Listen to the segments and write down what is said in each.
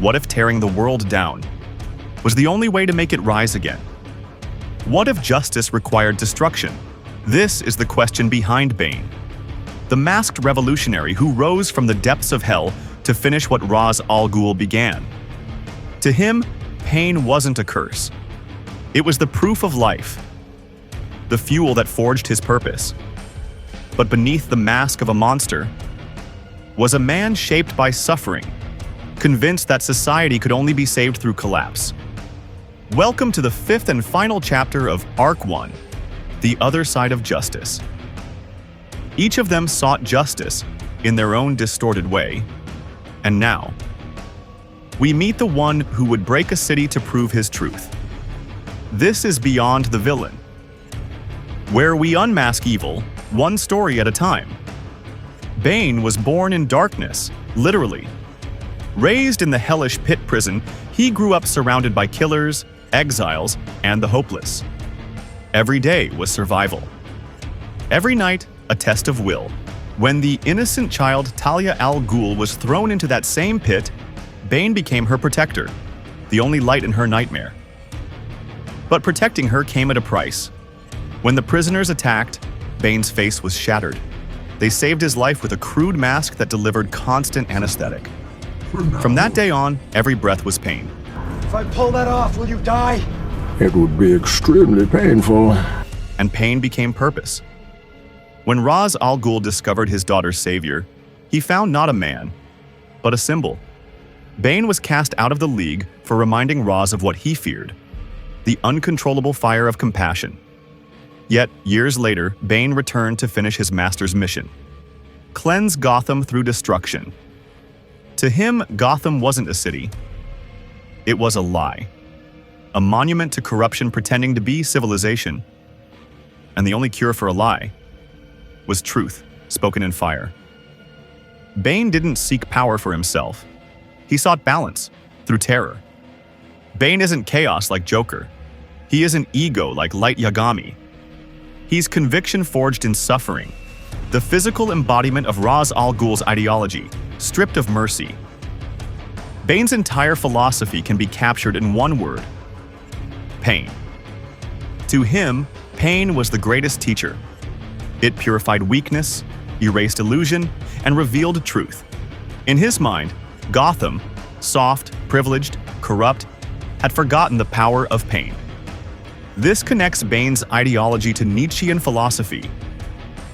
What if tearing the world down was the only way to make it rise again? What if justice required destruction? This is the question behind Bane, the masked revolutionary who rose from the depths of hell to finish what Ra's al Ghul began. To him, pain wasn't a curse. It was the proof of life, the fuel that forged his purpose. But beneath the mask of a monster was a man shaped by suffering, convinced that society could only be saved through collapse. Welcome to the fifth and final chapter of Arc 1, The Other Side of Justice. Each of them sought justice in their own distorted way, and now, we meet the one who would break a city to prove his truth. This is Beyond the Villain, where we unmask evil, one story at a time. Bane was born in darkness, literally. Raised in the hellish pit prison, he grew up surrounded by killers, exiles, and the hopeless. Every day was survival. Every night, a test of will. When the innocent child Talia al Ghul was thrown into that same pit, Bane became her protector, the only light in her nightmare. But protecting her came at a price. When the prisoners attacked, Bane's face was shattered. They saved his life with a crude mask that delivered constant anesthetic. From that day on, every breath was pain. If I pull that off, will you die? It would be extremely painful. And pain became purpose. When Ra's al Ghul discovered his daughter's savior, he found not a man, but a symbol. Bane was cast out of the League for reminding Ra's of what he feared, the uncontrollable fire of compassion. Yet, years later, Bane returned to finish his master's mission: cleanse Gotham through destruction. To him, Gotham wasn't a city. It was a lie, a monument to corruption pretending to be civilization. And the only cure for a lie was truth, spoken in fire. Bane didn't seek power for himself. He sought balance through terror. Bane isn't chaos like Joker. He isn't ego like Light Yagami. He's conviction forged in suffering, the physical embodiment of Ra's al Ghul's ideology, stripped of mercy. Bane's entire philosophy can be captured in one word: pain. To him, pain was the greatest teacher. It purified weakness, erased illusion, and revealed truth. In his mind, Gotham, soft, privileged, corrupt, had forgotten the power of pain. This connects Bane's ideology to Nietzschean philosophy.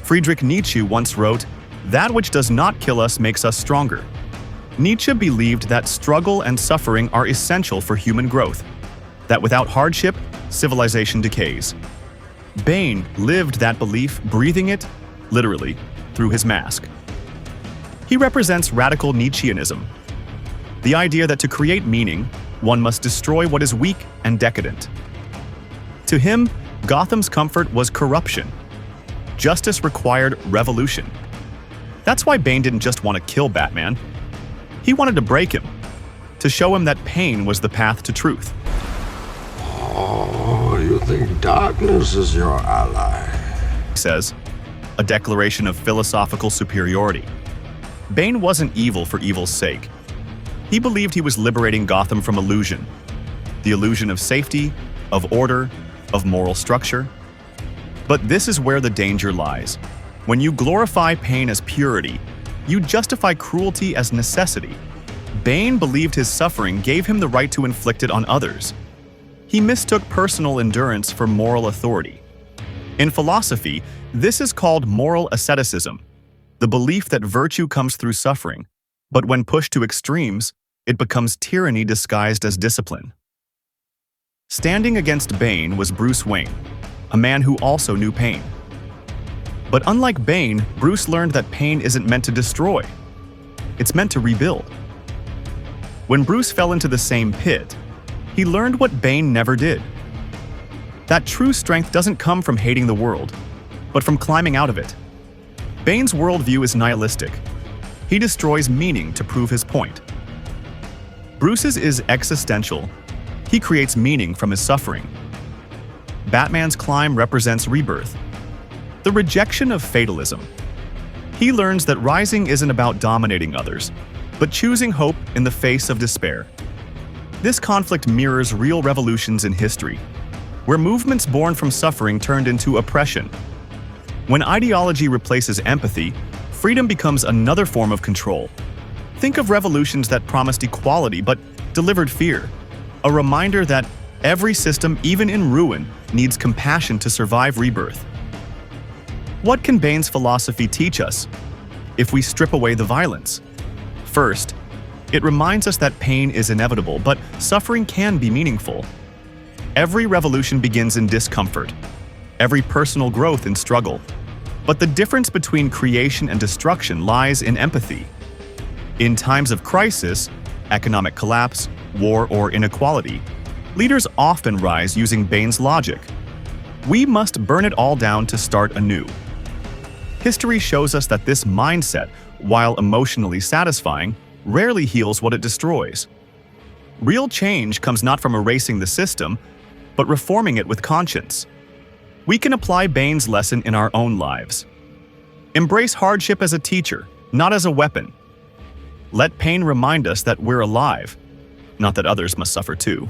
Friedrich Nietzsche once wrote, "That which does not kill us makes us stronger." Nietzsche believed that struggle and suffering are essential for human growth, that without hardship, civilization decays. Bane lived that belief, breathing it, literally, through his mask. He represents radical Nietzscheanism, the idea that to create meaning, one must destroy what is weak and decadent. To him, Gotham's comfort was corruption. Justice required revolution. That's why Bane didn't just want to kill Batman. He wanted to break him, to show him that pain was the path to truth. Oh, you think darkness is your ally? He says, a declaration of philosophical superiority. Bane wasn't evil for evil's sake. He believed he was liberating Gotham from illusion, the illusion of safety, of order, of moral structure. But this is where the danger lies. When you glorify pain as purity, you justify cruelty as necessity. Bane believed his suffering gave him the right to inflict it on others. He mistook personal endurance for moral authority. In philosophy, this is called moral asceticism, the belief that virtue comes through suffering, but when pushed to extremes, it becomes tyranny disguised as discipline. Standing against Bane was Bruce Wayne, a man who also knew pain. But unlike Bane, Bruce learned that pain isn't meant to destroy. It's meant to rebuild. When Bruce fell into the same pit, he learned what Bane never did. That true strength doesn't come from hating the world, but from climbing out of it. Bane's worldview is nihilistic. He destroys meaning to prove his point. Bruce's is existential. He creates meaning from his suffering. Batman's climb represents rebirth, the rejection of fatalism. He learns that rising isn't about dominating others, but choosing hope in the face of despair. This conflict mirrors real revolutions in history, where movements born from suffering turned into oppression. When ideology replaces empathy, freedom becomes another form of control. Think of revolutions that promised equality but delivered fear, a reminder that every system, even in ruin, needs compassion to survive rebirth. What can Bane's philosophy teach us if we strip away the violence? First, it reminds us that pain is inevitable, but suffering can be meaningful. Every revolution begins in discomfort, every personal growth in struggle. But the difference between creation and destruction lies in empathy. In times of crisis, economic collapse, war, or inequality, leaders often rise using Bane's logic. We must burn it all down to start anew. History shows us that this mindset, while emotionally satisfying, rarely heals what it destroys. Real change comes not from erasing the system, but reforming it with conscience. We can apply Bane's lesson in our own lives. Embrace hardship as a teacher, not as a weapon. Let pain remind us that we're alive, not that others must suffer too.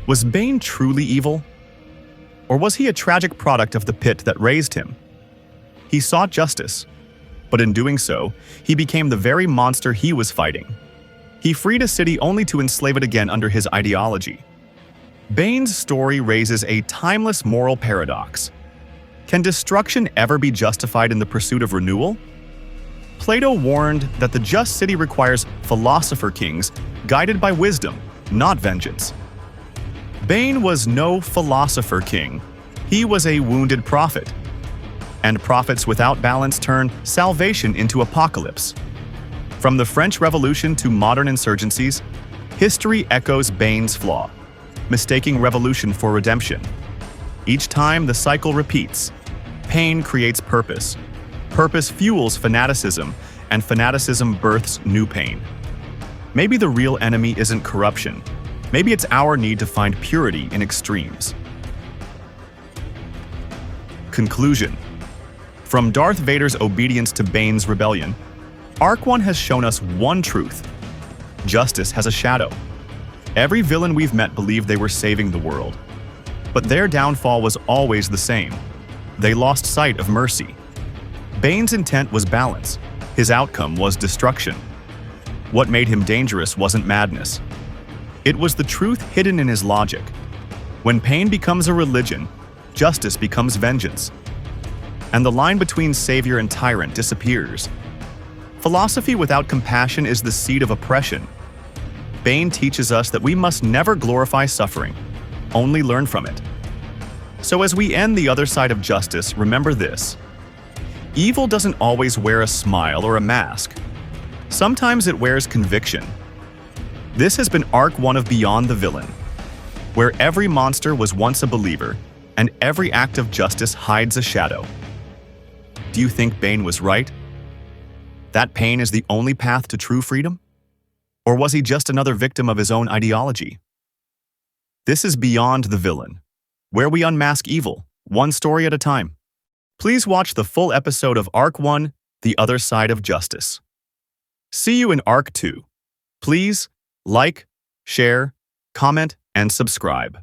Was Bane truly evil? Or was he a tragic product of the pit that raised him? He sought justice, but in doing so, he became the very monster he was fighting. He freed a city only to enslave it again under his ideology. Bane's story raises a timeless moral paradox. Can destruction ever be justified in the pursuit of renewal? Plato warned that the just city requires philosopher kings guided by wisdom, not vengeance. Bane was no philosopher king. He was a wounded prophet. And prophets without balance turn salvation into apocalypse. From the French Revolution to modern insurgencies, history echoes Bane's flaw, mistaking revolution for redemption. Each time the cycle repeats. Pain creates purpose. Purpose fuels fanaticism, and fanaticism births new pain. Maybe the real enemy isn't corruption. Maybe it's our need to find purity in extremes. Conclusion. From Darth Vader's obedience to Bane's rebellion, Arc 1 has shown us one truth. Justice has a shadow. Every villain we've met believed they were saving the world. But their downfall was always the same. They lost sight of mercy. Bane's intent was balance. His outcome was destruction. What made him dangerous wasn't madness. It was the truth hidden in his logic. When pain becomes a religion, justice becomes vengeance. And the line between savior and tyrant disappears. Philosophy without compassion is the seed of oppression. Bane teaches us that we must never glorify suffering, only learn from it. So as we end the other side of justice, remember this. Evil doesn't always wear a smile or a mask. Sometimes it wears conviction. This has been Arc 1 of Beyond the Villain, where every monster was once a believer, and every act of justice hides a shadow. Do you think Bane was right? That pain is the only path to true freedom? Or was he just another victim of his own ideology? This is Beyond the Villain, where we unmask evil, one story at a time. Please watch the full episode of Arc 1, The Other Side of Justice. See you in Arc 2. Please like, share, comment, and subscribe.